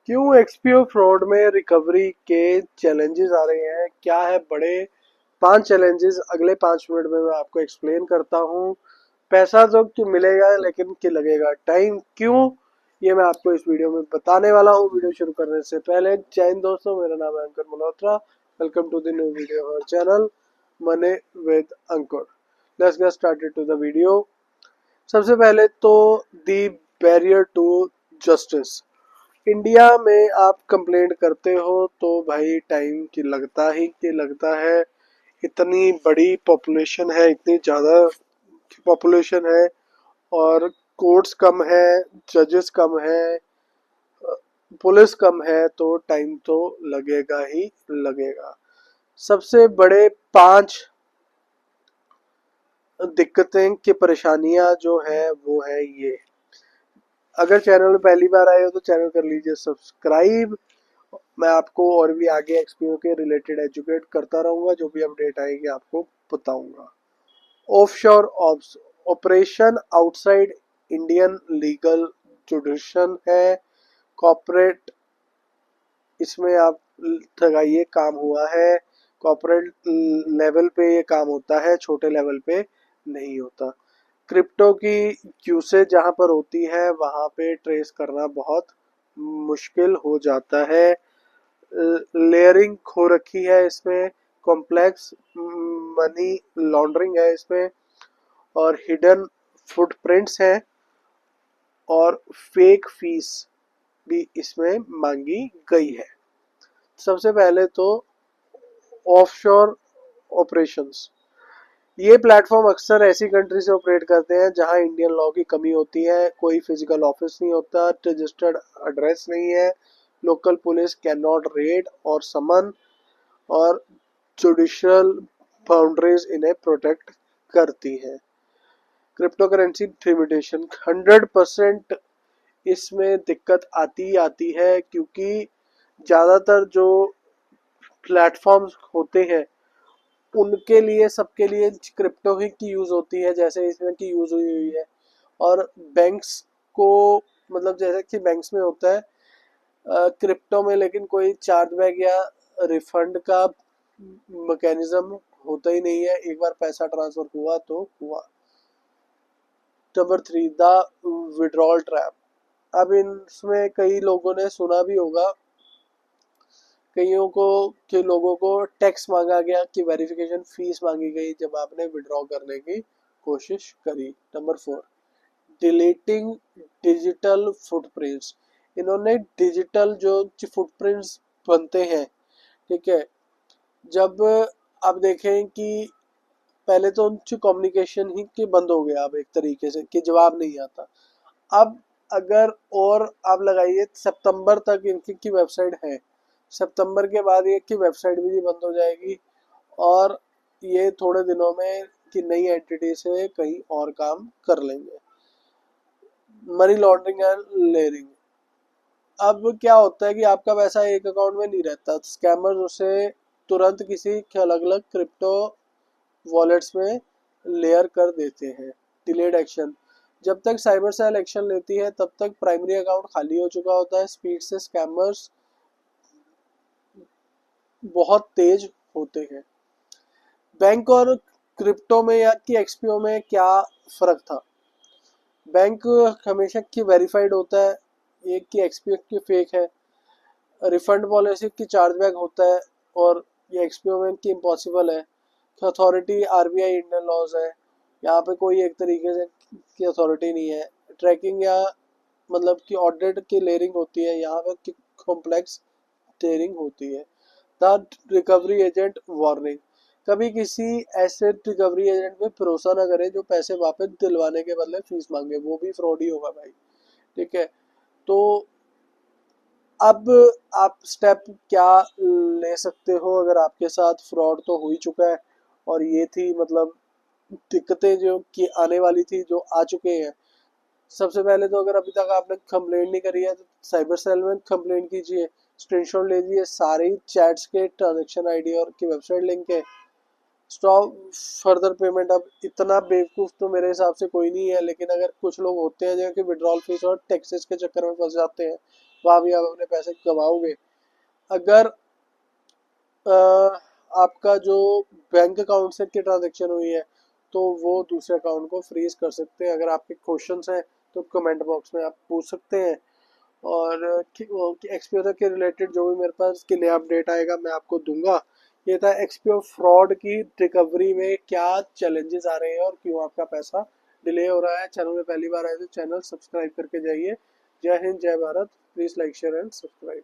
क्यों एक्सपीओ फ्रॉड में रिकवरी के चैलेंजेस आ रहे हैं, क्या है बड़े 5 चैलेंजेस अगले 5 मिनट में मैं आपको एक्सप्लेन करता हूँ। पैसा तो क्यों मिलेगा लेकिन क्या लगेगा टाइम क्यों, ये मैं आपको इस वीडियो में बताने वाला हूँ। वीडियो शुरू करने से पहले जय हिंद दोस्तों, मेरा नाम है Ankur Malhotra. Welcome to the new video और channel money with Ankur. Let's get started to the video. सबसे पहले तो the barrier to justice. India में आप कंप्लेंट करते हो तो भाई टाइम की लगता ही कि लगता है। इतनी बड़ी पॉपुलेशन है, इतनी ज़्यादा पॉपुलेशन है और कोर्ट्स कम है, जजेस कम है, पुलिस कम है, तो टाइम तो लगेगा ही लगेगा। सबसे बड़े 5 दिक्कतें की परेशानियां जो है वो है ये। अगर चैनल में पहली बार आए हो तो चैनल कर लीजिए सब्सक्राइब। मैं आपको और भी आगे एक्सपीओ के रिलेटेड एजुकेट करता रहूंगा, जो भी अपडेट आएगी आपको बताऊंगा। Offshore operation outside Indian legal jurisdiction है। कॉर्पोरेट, इसमें आप लगाइए काम हुआ है। कॉर्पोरेट लेवल पे ये काम होता है, छोटे लेवल पे नहीं होता। क्रिप्टो की यूसेज जहाँ पर होती है वहाँ पे ट्रेस करना बहुत मुश्किल हो जाता है। लेयरिंग हो रखी है इसमें, कॉम्प्लेक्स मनी लॉन्ड्रिंग है इसमें, और हिडन फुटप्रिंट्स हैं, और फेक फीस भी इसमें मांगी गई है। सबसे पहले तो ऑफशोर ऑपरेशंस। ये प्लेटफॉर्म अक्सर ऐसी कंट्री से ऑपरेट करते हैं जहां इंडियन लॉ की कमी होती है। कोई फिजिकल ऑफिस नहीं होता, रजिस्टर्ड एड्रेस नहीं है, local police can not red और समन, और जुडिशियल बाउंड्रीज इन्हें प्रोटेक्ट करती है। क्रिप्टो करेंसी लिमिटेशन 100% इसमें दिक्कत आती ही आती है, क्योंकि ज़्यादातर जो प्लेटफॉर्म्स होते हैं उनके लिए, सबके लिए क्रिप्टो ही की यूज़ होती है, जैसे इसमें की यूज़ हुई हुई है। और बैंक्स को, मतलब जैसे कि बैंक्स में होता है क्रिप्टो में, लेकिन कोई चार्जबैक या रिफंड का मैकेनिज्म होता ही नहीं है। एक बार पैसा ट्रांसफर हुआ तो हुआ। Number 3, the withdrawal trap. अब इसमें कई लोगों ने सुना भी होगा, कईयों को, के लोगों को टैक्स मांगा गया कि वेरिफिकेशन फीस मांगी गई जब आपने विड्रॉ करने की कोशिश करी। Number 4, deleting digital footprints. इन्होंने डिजिटल जो फुटप्रिंट्स बनते हैं, ठीक है, जब आप देखें कि पहले तो उनकी कम्युनिकेशन ही कि बंद हो गया, अब एक तरीके से कि जवाब नहीं आता। अब अगर और आप लगाइए सितंबर तक इनकी की वेबसाइट है, सितंबर के बाद ये की वेबसाइट भी बंद हो जाएगी, और ये थोड़े दिनों में कि नई एंटिटी से कहीं और काम कर लेंगे। Money laundering and layering. अब क्या होता है कि आपका पैसा एक अकाउंट में नहीं रहता, स्कैमर्स उसे तुरंत किसी के अलग अलग क्रिप्टो वॉलेट्स में लेयर कर देते हैं। Delayed action. जब तक साइबर सेल एक्शन लेती है तब तक प्राइमरी अकाउंट खाली हो चुका होता है। स्पीड से स्कैमर्स बहुत तेज होते हैं। बैंक और क्रिप्टो में या कि एक्सपीओ में क्या फ़र्क था? बैंक हमेशा की वेरीफाइड होता है, एक की एक्सपीओ की फेक है। रिफंड पॉलिसी की चार्जबैक होता है, और ये एक्सपीओ में की इम्पॉसिबल है। अथॉरिटी आरबीआई इंडियन लॉज है, यहाँ पे कोई एक तरीके से की अथॉरिटी नहीं है। ट्रैकिंग या मतलब कि ऑडिट की लेयरिंग होती है, यहाँ पे कॉम्प्लेक्स लेयरिंग होती है। The recovery agent warning. कभी किसी ऐसे रिकवरी एजेंट पे भरोसा ना करें जो पैसे वापस दिलवाने के बदले फीस मांगे, वो भी फ्रॉड ही होगा भाई, ठीक है। तो अब आप स्टेप क्या ले सकते हो अगर आपके साथ फ्रॉड तो हो ही चुका है, और ये थी मतलब दिक्कतें जो कि आने वाली थी जो आ चुके हैं। सबसे पहले तो अगर अभी तक आपने कंप्लेंट नहीं करी है तो साइबर सेल में कंप्लेंट कीजिए, स्क्रीनशॉट लीजिए सारी चैट्स के, ट्रांजेक्शन आईडी और की वेबसाइट लिंक है। Stop further payment. अब इतना बेवकूफ़ तो मेरे हिसाब से कोई नहीं है, लेकिन अगर कुछ लोग होते हैं जो कि विड्रॉल फीस और टैक्सेस के चक्कर में फंस जाते हैं, वहाँ भी आप अपने पैसे कमाओगे। अगर अ, आपका जो बैंक अकाउंट से की ट्रांजेक्शन हुई है तो वो दूसरे अकाउंट को फ्रीज कर सकते हैं। अगर आपके क्वेश्चंस हैं तो कमेंट बॉक्स में आप पूछ सकते हैं। और एक्सपीओ के रिलेटेड जो भी मेरे पास इसके नया अपडेट आएगा मैं आपको दूंगा। ये था एक्सपीओ फ्रॉड की रिकवरी में क्या चैलेंजेस आ रहे हैं और क्यों आपका पैसा डिले हो रहा है। चैनल में पहली बार आए तो चैनल सब्सक्राइब करके जाइए। जय हिंद, जय Bharat. Please like, share and subscribe.